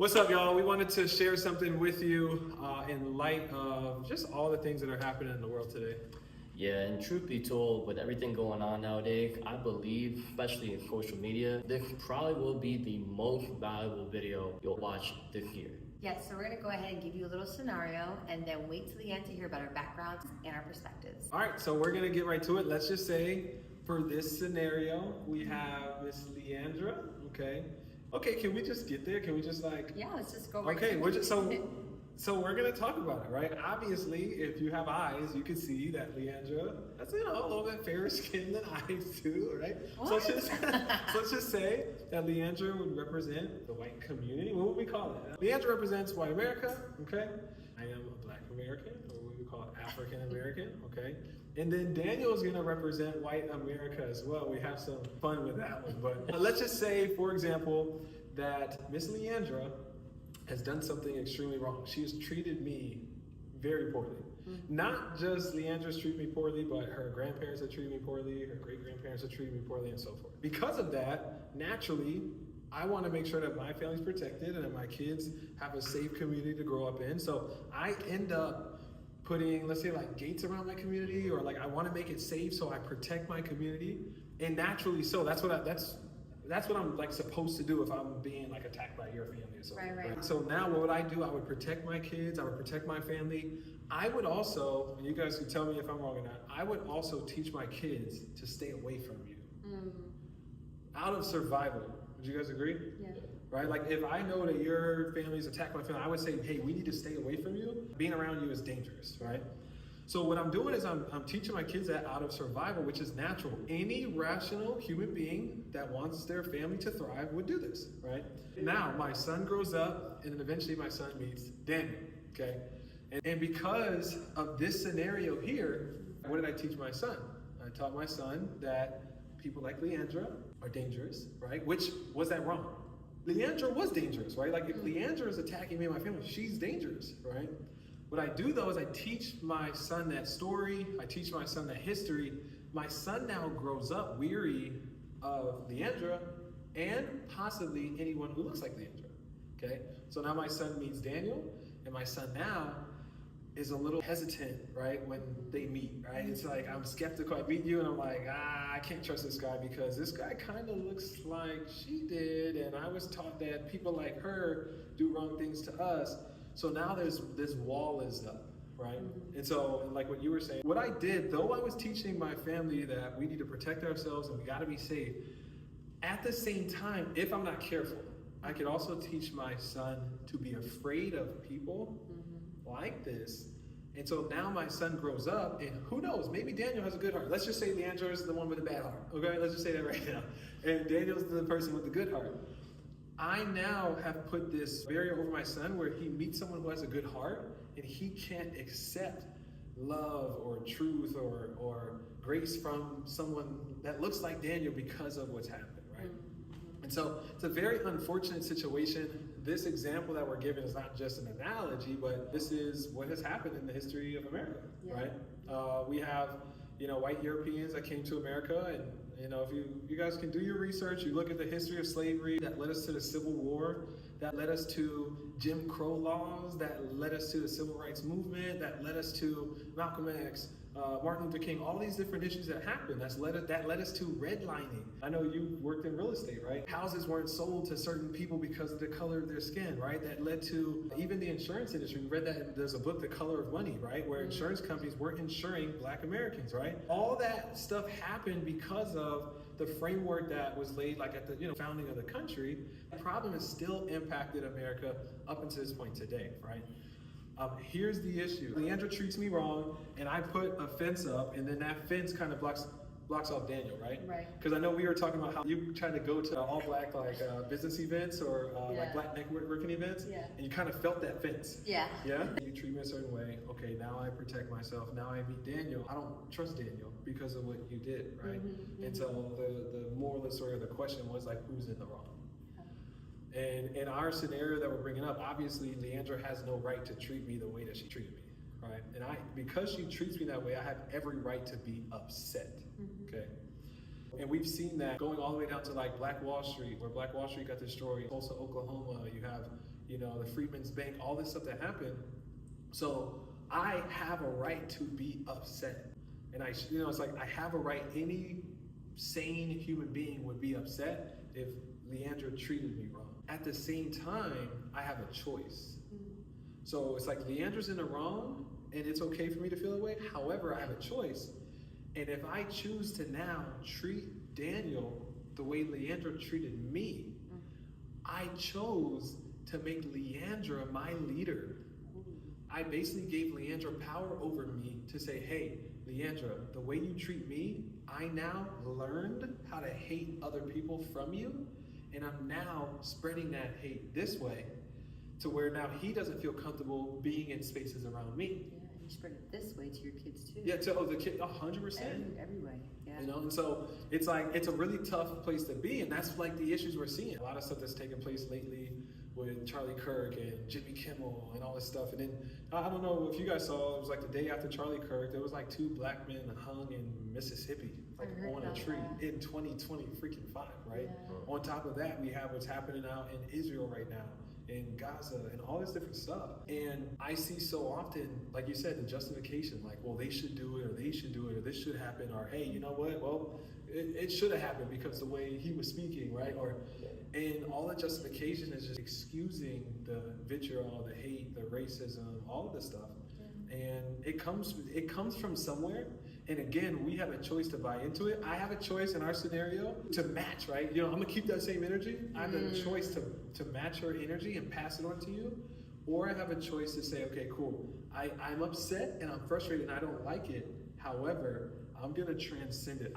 What's up, y'all? We wanted to share something with you in light of just all the things that are happening in the world today. Yeah, and truth be told, with everything going on nowadays, I believe, especially in social media, this probably will be the most valuable video you'll watch this year. Yes, so we're going to go ahead and give you a little scenario and then wait till the end to hear about our backgrounds and our perspectives. All right, so we're going to get right to it. Let's just say for this scenario, we have Miss Leandra, okay? Okay, can we just get there? Can we just Yeah, let's just go right Okay, to we're it. just so we're gonna talk about it, right? Obviously, if you have eyes, you can see that Leandra has a little bit fairer skin than I do, right? So let's just say that Leandra would represent the white community. What would we call it? Leandra represents white America, okay? I am a black American, or what we call African American, okay? And then Daniel's gonna represent white America as well. We have some fun with that one, but let's just say, for example, that Miss Leandra has done something extremely wrong. She has treated me very poorly. Not just Leandra's treated me poorly, but her grandparents have treated me poorly, her great-grandparents have treated me poorly, and so forth. Because of that, naturally, I want to make sure that my family's protected and that my kids have a safe community to grow up in. So I end up putting, let's say, like gates around my community, or like I want to make it safe, so I protect my community. And naturally, so that's what I'm like supposed to do if I'm being like attacked by your family or something. Right. So now what would I do? I would protect my kids, I would protect my family. I would also, and you guys can tell me if I'm wrong or not, I would also teach my kids to stay away from you. Out of survival. Would you guys agree? Yeah. Right? Like if I know that your family's attacked my family, I would say, hey, we need to stay away from you. Being around you is dangerous, right? So what I'm doing is I'm teaching my kids that out of survival, which is natural. Any rational human being that wants their family to thrive would do this, right? Now, my son grows up, and then eventually my son meets Daniel, okay? And because of this scenario here, what did I teach my son? I taught my son that people like Leandra are dangerous, right? Which, was that wrong? Leandra was dangerous, right? Like if Leandra is attacking me and my family, she's dangerous, right? What I do though is I teach my son that story, I teach my son that history. My son now grows up weary of Leandra and possibly anyone who looks like Leandra, okay? So now my son meets Daniel, and my son now is a little hesitant, right, when they meet, right? It's like, I'm skeptical. I meet you and I'm like, I can't trust this guy because this guy kind of looks like she did, and I was taught that people like her do wrong things to us. So now this wall is up, right? And so, like what you were saying, what I did, though I was teaching my family that we need to protect ourselves and we gotta be safe, at the same time, if I'm not careful, I could also teach my son to be afraid of people like this. And so now my son grows up, and who knows, maybe Daniel has a good heart. Let's just say Leandra is the one with a bad heart, okay? Let's just say that right now. And Daniel's the person with the good heart. I now have put this barrier over my son where he meets someone who has a good heart and he can't accept love or truth or grace from someone that looks like Daniel because of what's happened, right? And so it's a very unfortunate situation. This example that we're given is not just an analogy, but this is what has happened in the history of America, right? We have, white Europeans that came to America, and if you guys can do your research, you look at the history of slavery that led us to the Civil War, that led us to Jim Crow laws, that led us to the Civil Rights Movement, that led us to Malcolm X, Martin Luther King, all these different issues that happened that led us to redlining. I know you worked in real estate, right? Houses weren't sold to certain people because of the color of their skin, right? That led to even the insurance industry. We read that there's a book, The Color of Money, right? Where insurance companies weren't insuring black Americans, right? All that stuff happened because of the framework that was laid like at the founding of the country. The problem has still impacted America up until this point today, right? Here's the issue. Leandra treats me wrong, and I put a fence up, and then that fence kind of blocks off Daniel, right? Right. Because I know we were talking about how you tried to go to all black business events or like black networking events, and you kind of felt that fence. Yeah. Yeah? You treat me a certain way. Okay, now I protect myself. Now I meet Daniel. I don't trust Daniel because of what you did, right? And so the moral of the story, or the question was like, who's in the wrong? And in our scenario that we're bringing up, obviously Leandra has no right to treat me the way that she treated me, right? And because she treats me that way, I have every right to be upset, okay? And we've seen that going all the way down to like Black Wall Street, where Black Wall Street got destroyed. Tulsa, Oklahoma, you have you know, the Freedmen's Bank, all this stuff that happened. So I have a right to be upset. And you know, it's like I have a right, any sane human being would be upset if Leandra treated me wrong. At the same time, I have a choice. So it's like Leandra's in the wrong, and it's okay for me to feel that way. However, I have a choice. And if I choose to now treat Daniel the way Leandra treated me, I chose to make Leandra my leader. I basically gave Leandra power over me to say, hey, Leandra, the way you treat me, I now learned how to hate other people from you, and I'm now spreading that hate this way to where now he doesn't feel comfortable being in spaces around me. Yeah, and you spread it this way to your kids too. Yeah, to the kid, 100%. Every way, yeah. You know, and so it's like, it's a really tough place to be, and that's like the issues we're seeing. A lot of stuff that's taking place lately with Charlie Kirk and Jimmy Kimmel and all this stuff. And then, I don't know if you guys saw, it was like the day after Charlie Kirk, there was like 2 black men hung in Mississippi, like on a tree in 2020 freaking 5, right? Yeah. On top of that, we have what's happening out in Israel right now, in Gaza, and all this different stuff. And I see so often, like you said, the justification, like, well, they should do it, or they should do it, or this should happen, or hey, you know what? Well, it should have happened because the way he was speaking, right? Or, and all the justification is just excusing the vitriol, the hate, the racism, all of this stuff. Yeah. And it comes from somewhere. And again, we have a choice to buy into it. I have a choice in our scenario to match, right? You know, I'm gonna keep that same energy. I have a choice to match her energy and pass it on to you. Or I have a choice to say, okay, cool. I'm upset and I'm frustrated and I don't like it. However, I'm gonna transcend it.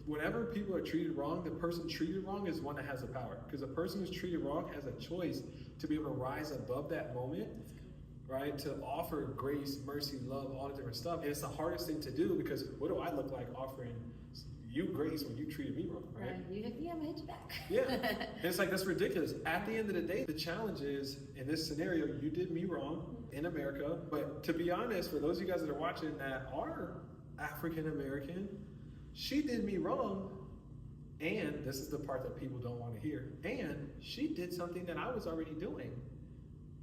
Whenever people are treated wrong, the person treated wrong is one that has the power. Because the person who's treated wrong has a choice to be able to rise above that moment, right? To offer grace, mercy, love, all the different stuff. And it's the hardest thing to do because what do I look like offering you grace when you treated me wrong, right? Yeah, I'm gonna hit you back. Yeah, and it's like, that's ridiculous. At the end of the day, the challenge is, in this scenario, you did me wrong in America. But to be honest, for those of you guys that are watching that are African American, she did me wrong, and this is the part that people don't want to hear, and she did something that I was already doing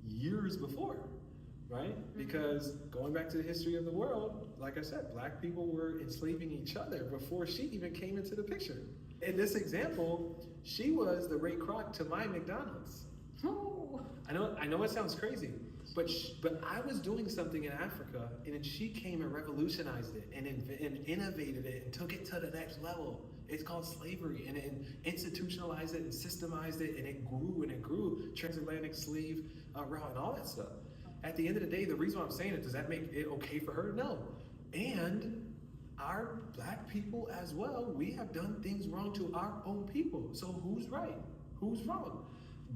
years before, right? Because going back to the history of the world, like I said, black people were enslaving each other before she even came into the picture. In this example, she was the Ray Kroc to my McDonald's. Oh. I know it sounds crazy, but I was doing something in Africa, and then she came and revolutionized it and innovated it and took it to the next level. It's called slavery, and it institutionalized it and systemized it, and it grew, transatlantic slave route and all that stuff. At the end of the day, the reason why I'm saying it, does that make it okay for her? No. And our black people as well, we have done things wrong to our own people. So who's right? Who's wrong?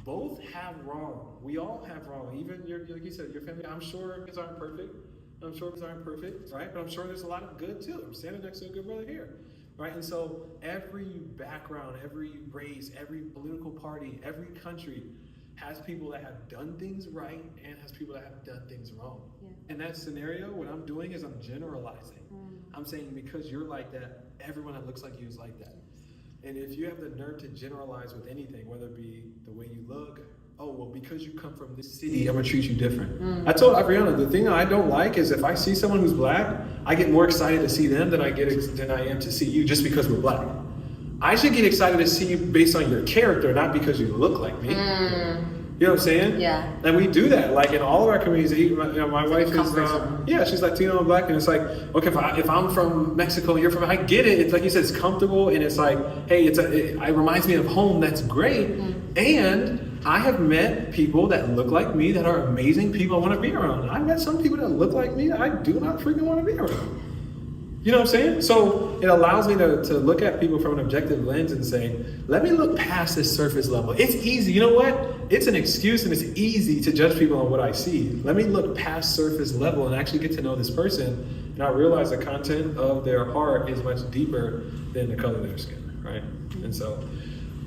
Both have wrong. We all have wrong. Even like you said, your family, I'm sure kids aren't perfect. I'm sure kids aren't perfect, right? But I'm sure there's a lot of good too. I'm standing next to a good brother here, right? And so every background, every race, every political party, every country has people that have done things right and has people that have done things wrong. Yeah. In that scenario, what I'm doing is I'm generalizing. I'm saying because you're like that, everyone that looks like you is like that. And if you have the nerve to generalize with anything, whether it be the way you look, oh, well, because you come from this city, I'm gonna treat you different. I told Adriana, the thing I don't like is if I see someone who's black, I get more excited to see them than I am to see you just because we're black. I should get excited to see you based on your character, not because you look like me. You know what I'm saying? Yeah. And we do that, like in all of our communities. My wife is, she's Latino and black, and it's like, okay, if I'm from Mexico, you're from, I get it. It's like you said, it's comfortable, and it's like, hey, it reminds me of home. That's great. And I have met people that look like me that are amazing people I want to be around. I met some people that look like me that I do not freaking want to be around. You know what I'm saying? So it allows me to look at people from an objective lens and say, let me look past this surface level. It's easy. You know what? It's an excuse and it's easy to judge people on what I see. Let me look past surface level and actually get to know this person. And I realize the content of their heart is much deeper than the color of their skin, right? And so,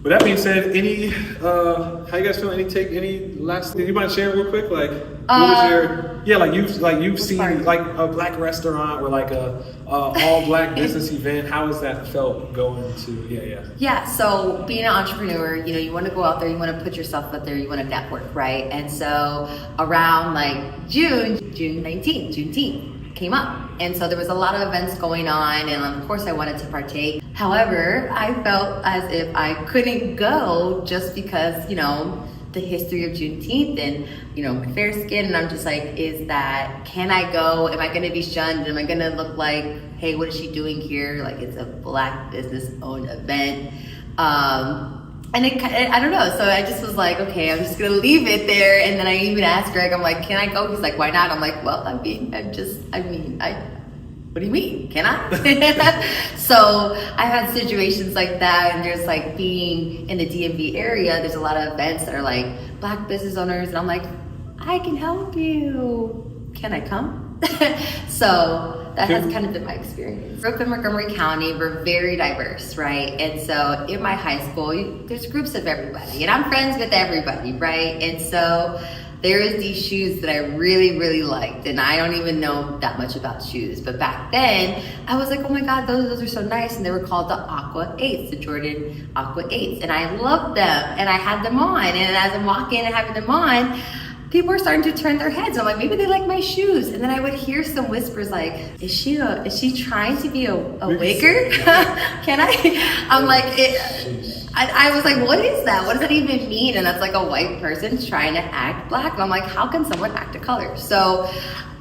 With that being said, any how you guys feeling? Any last? You mind sharing real quick? Like, what was your like you've seen part? like a black restaurant or like a all black business event. How has that felt going to? Yeah, so being an entrepreneur, you want to go out there, you want to put yourself out there, you want to network, right? And so around like June 19th, Juneteenth came up. And so there was a lot of events going on, and of course I wanted to partake. However, I felt as if I couldn't go just because, the history of Juneteenth and, my fair skin. And I'm just like, can I go? Am I going to be shunned? Am I going to look like, hey, what is she doing here? Like, it's a black business owned event. And I don't know. So I just was like, okay, I'm just going to leave it there. And then I even asked Greg, I'm like, can I go? He's like, why not? I'm like, well, what do you mean? Can I? So I've had situations like that, and there's like being in the DMV area, there's a lot of events that are like black business owners, and I'm like, I can help you. Can I come? So that has kind of been my experience. Grew up in Montgomery County, we're very diverse, right? And so in my high school, there's groups of everybody, and I'm friends with everybody, right? And so there is these shoes that I really, really liked, and I don't even know that much about shoes, but back then I was like, oh my God, those are so nice. And they were called the Aqua 8s, the Jordan Aqua 8s, and I loved them, and I had them on. And as I'm walking and having them on, people are starting to turn their heads. I'm like, maybe they like my shoes. And then I would hear some whispers like, is she trying to be a waker? Can I? I'm like, I was like, what is that? What does that even mean? And that's like a white person trying to act black. And I'm like, how can someone act a color? So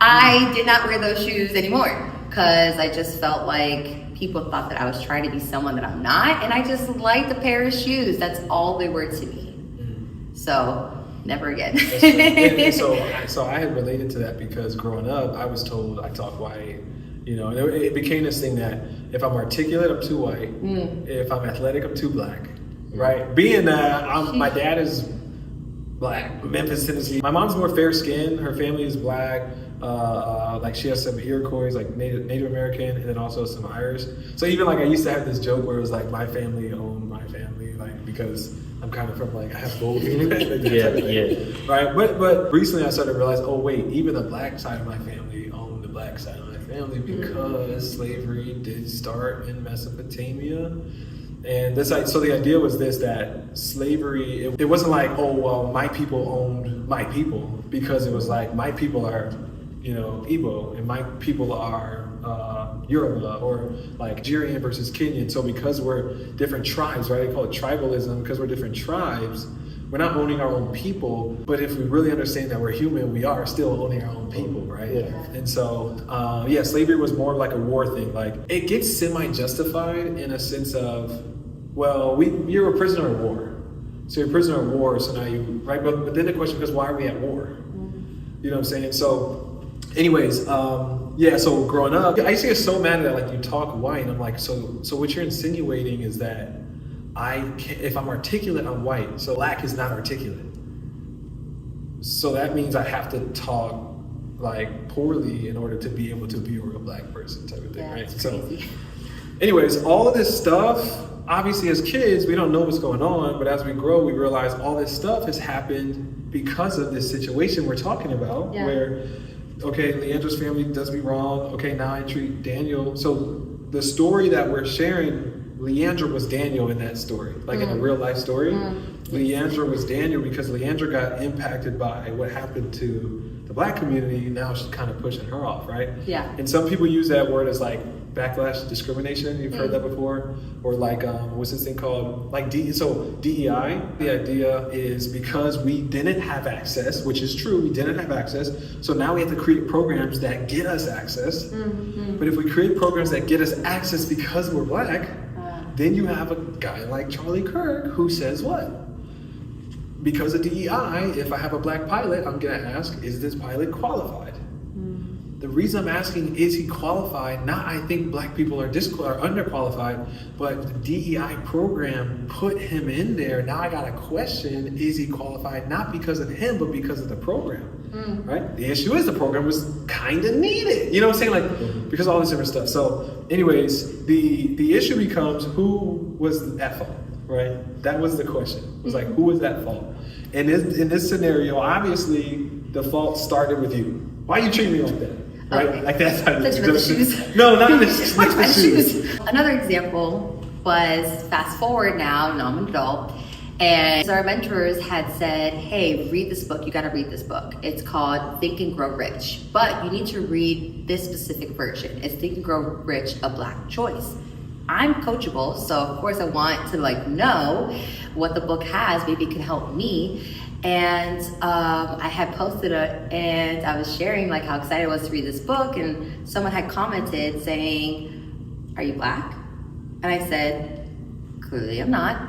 I did not wear those shoes anymore because I just felt like people thought that I was trying to be someone that I'm not. And I just liked the pair of shoes. That's all they were to me. So never again. And so I had related to that because growing up, I was told I talk white. And it became this thing that if I'm articulate, I'm too white. If I'm athletic, I'm too black. Right? Being that my dad is black, Memphis, Tennessee. My mom's more fair skinned. Her family is black. Like she has some Iroquois, like Native American, and then also some Irish. So even like I used to have this joke where it was like my family owned my family, like because I'm kind of from like I have both. Right? But recently I started to realize, oh wait, even the black side of my family owned the black side of my family because slavery did start in Mesopotamia. And so the idea was that slavery, it wasn't like, oh, well, my people owned my people, because it was like, my people are, Igbo, and my people are Yoruba, or like Nigerian versus Kenyan. So because we're different tribes, right? They call it tribalism, because we're different tribes, we're not owning our own people, but if we really understand that we're human, we are still owning our own people, right? Yeah. And so, slavery was more like a war thing. Like, it gets semi-justified in a sense of, well, you're a prisoner of war. So you're a prisoner of war, so now right? But then the question becomes, why are we at war? You know what I'm saying? So, anyways, so growing up, I used to get so mad that like you talk white, and I'm like, so what you're insinuating is that if I'm articulate, I'm white. So black is not articulate. So that means I have to talk like poorly in order to be able to be a real black person type of thing, right? So anyways, all of this stuff, obviously as kids, we don't know what's going on, but as we grow, we realize all this stuff has happened because of this situation we're talking about, where, okay, Leandra's family does me wrong. Okay, now I treat Daniel. So the story that we're sharing, Leandra was Daniel in that story, like in a real life story. Leandra was Daniel because Leandra got impacted by what happened to the black community. Now she's kind of pushing her off, right? Yeah. And some people use that word as like backlash discrimination. You've heard that before? Or like, what's this thing called? Like DEI, the idea is because we didn't have access, which is true, we didn't have access. So now we have to create programs that get us access. But if we create programs that get us access because we're black, then you have a guy like Charlie Kirk who says what? Because of DEI, if I have a black pilot, I'm gonna ask, is this pilot qualified? The reason I'm asking, is he qualified? Not I think black people are underqualified, but the DEI program put him in there. Now I got a question, is he qualified? Not because of him, but because of the program, right? The issue is the program was kind of needed. You know what I'm saying? Like, because of all this different stuff. So anyways, the issue becomes, who was at fault? right? That was the question. It was like, who is at fault? And in this scenario, obviously, the fault started with you. Why you treat me like that? Right? Okay. Like that's how That's for the shoes. No, not the Why not the the shoes. shoes? Another example was fast forward now I'm an adult, and our mentors had said, hey, read this book. You got to read this book. It's called Think and Grow Rich, but you need to read this specific version. It's Think and Grow Rich, A Black Choice. I'm coachable, so of course I want to know what the book has. Maybe it can help me. And I had posted it, and I was sharing how excited I was to read this book, and someone had commented saying, are you Black? And I said, clearly I'm not.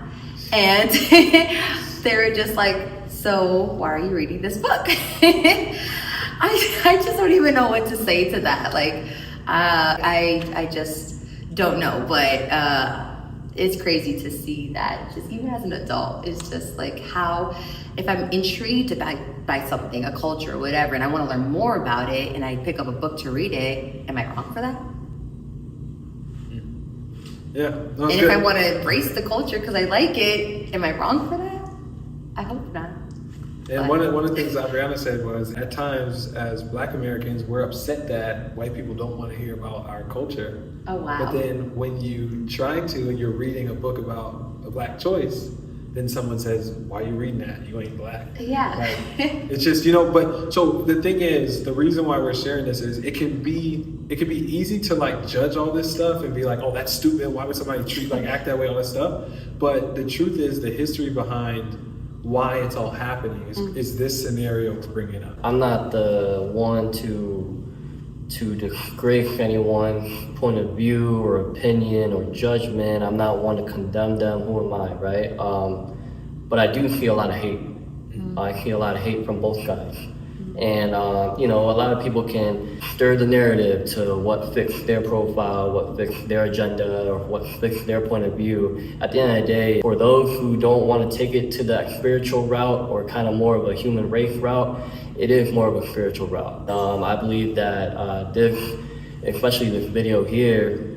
And they were just like, so why are you reading this book? I just don't even know what to say to that. I just don't know, but it's crazy to see that just even as an adult, it's just how, if I'm intrigued by something, a culture or whatever, and I want to learn more about it, and I pick up a book to read it, am I wrong for that? Yeah. No, And it's if good. I want to embrace the culture because I like it, am I wrong for that? I hope not. And one of the things that Brianna said was, at times, as Black Americans, we're upset that white people don't want to hear about our culture. Oh, wow. But then when you try to, and you're reading a book about a Black choice, then someone says, why are you reading that? You ain't Black. Yeah. Like, it's just, but so the thing is, the reason why we're sharing this is it can be easy to judge all this stuff and be like, oh, that's stupid. Why would somebody act that way, all that stuff? But the truth is, the history behind why it's all happening is this scenario to bring it up. I'm not the one to disgrace anyone's point of view or opinion or judgment. I'm not one to condemn them. Who am I, right? But I do see a lot of hate. I see a lot of hate from both sides. And, a lot of people can stir the narrative to what fits their profile, what fits their agenda, or what fits their point of view. At the end of the day, for those who don't want to take it to that spiritual route or kind of more of a human race route, it is more of a spiritual route. I believe that especially this video here,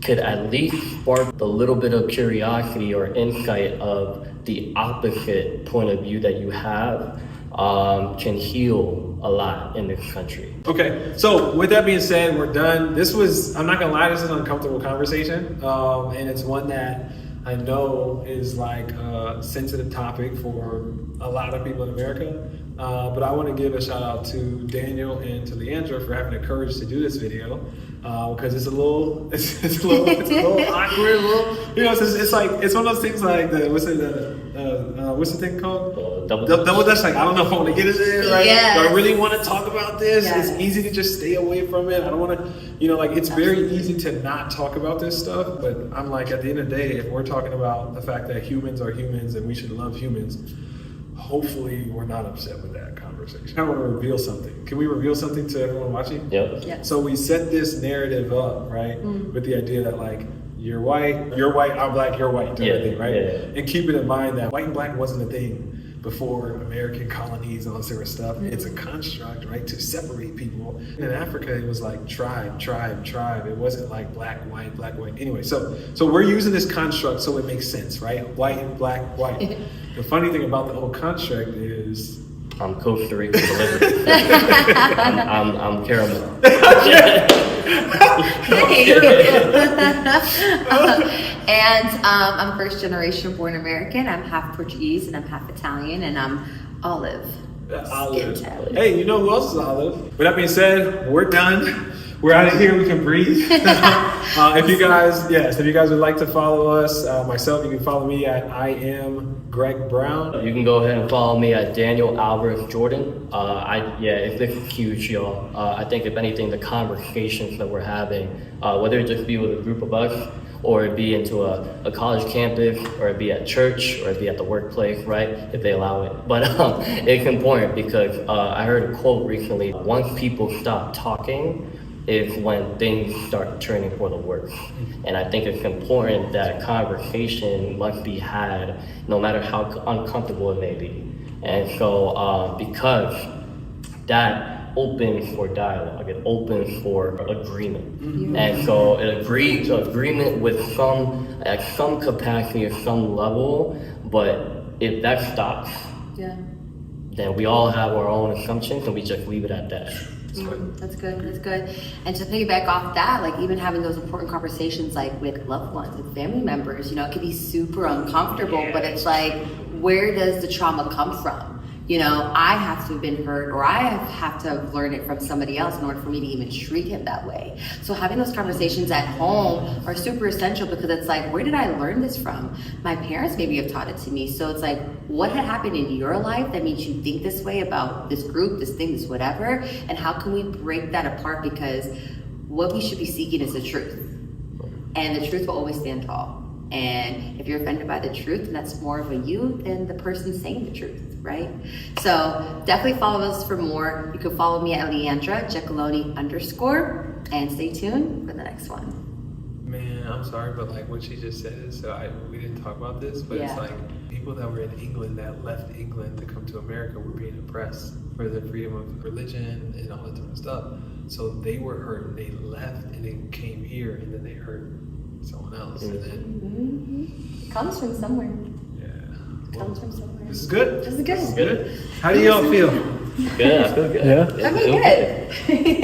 could at least spark the little bit of curiosity or insight of the opposite point of view that you have. Can heal a lot in this country. Okay, so with that being said, we're done. I'm not gonna lie, this is an uncomfortable conversation. And it's one that I know is a sensitive topic for a lot of people in America. But I want to give a shout out to Daniel and to Leandra for having the courage to do this video. Because it's a little awkward, it's one of those things what's the thing called? Double Dutch. I don't know if I want to get in there, right? Yes. Do I really want to talk about this? Yes. It's easy to just stay away from it. I don't want to, it's very easy to not talk about this stuff. But I'm at the end of the day, if we're talking about the fact that humans are humans and we should love humans, hopefully we're not upset with that conversation. I want to reveal something. Can we reveal something to everyone watching? Yep. Yes. So we set this narrative up, right? With the idea that you're white, I'm Black, you're white, Yeah, everything, right? yeah. And keep it in mind that white and Black wasn't a thing before American colonies and all this sort of stuff. It's a construct, right, to separate people. In Africa, it was tribe. It wasn't black, white. Anyway, so we're using this construct so it makes sense, right? White and black, white. The funny thing about the whole construct is, I'm Costa Rica delivered. I'm caramel. And I'm first generation born American. I'm half Portuguese and I'm half Italian, and I'm olive. Olive. Skin tone. Hey, you know who else is Olive? With that being said, we're done. We're out of here. We can breathe. If you guys would like to follow us, myself, you can follow me at I am Greg Brown. You can go ahead and follow me at Daniel Alvarez Jordan. This is huge, y'all. I think if anything, the conversations that we're having, whether it just be with a group of us, or it be into a college campus, or it be at church, or it be at the workplace, right? If they allow it. But it's important because I heard a quote recently: once people stop talking, is when things start turning for the worse. And I think it's important that conversation must be had no matter how uncomfortable it may be. And so because that open for dialogue, it's open for agreement. Mm-hmm. And so it agrees agreement with at some capacity or some level, but if that stops, Yeah. then we all have our own assumptions and we just leave it at that. That's good. That's good. And to piggyback off that, like even having those important conversations, like with loved ones, with family members, you know, it can be super uncomfortable. But it's like, where does the trauma come from? You know, I have to have been hurt, or I have to have learned it from somebody else in order for me to even treat him that way. So having those conversations at home are super essential, because it's like, where did I learn this from? My parents maybe have taught it to me. So it's like, what had happened in your life that made you think this way about this group, this thing, this whatever? And how can we break that apart? Because what we should be seeking is the truth. And the truth will always stand tall. And if you're offended by the truth, and that's more of a you than the person saying the truth, right? So definitely follow us for more. You can follow me at Leandra Giacalone _ and stay tuned for the next one. Man, I'm sorry, but like what she just said, we didn't talk about this, but it's Yeah. like people that were in England that left England to come to America were being oppressed for their freedom of religion and all that type of stuff. So they were hurt and they left and they came here and then they hurt someone else. And then, Comes from somewhere. yeah. Comes from somewhere. This is good. This is good. This is good. How do y'all feel? Good, I feel good. Yeah. I mean, good.